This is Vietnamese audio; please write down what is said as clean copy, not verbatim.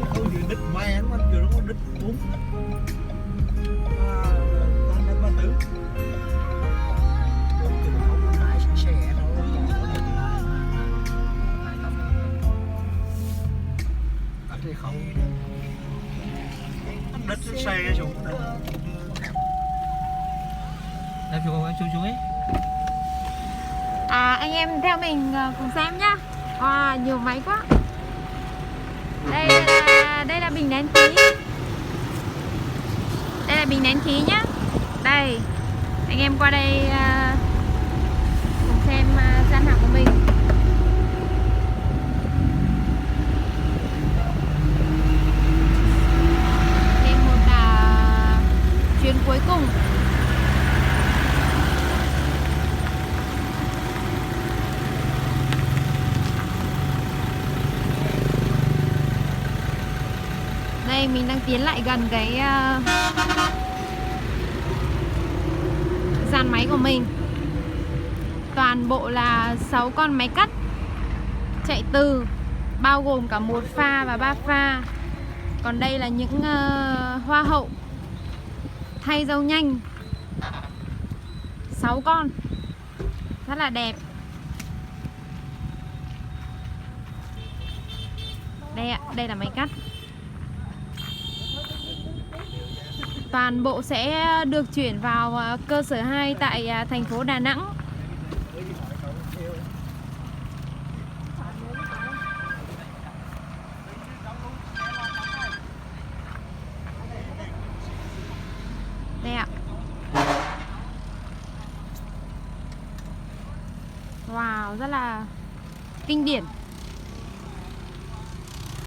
Không gì đít mẹ nó chưa nó có đít bún. Anh em ba tử. Không lái xe thôi. Anh thì không. Anh đít xe xuống đây. Em xuống ấy. Anh em theo mình cùng xem nhá. Nhiều máy quá. Đây là bình nén khí. Đây là bình nén khí nhá. Đây. Anh em qua đây cùng xem gian hàng của mình. Thêm một chuyến cuối cùng. Đây mình đang tiến lại gần cái dàn máy của mình. Toàn bộ là 6 con máy cắt chạy từ, bao gồm cả 1 pha và 3 pha. Còn đây là những hoa hậu thay dâu nhanh, 6 con rất là đẹp. Đây ạ, đây là máy cắt. Toàn bộ sẽ được chuyển vào cơ sở 2 tại thành phố Đà Nẵng. Đây ạ. Wow, rất là kinh điển.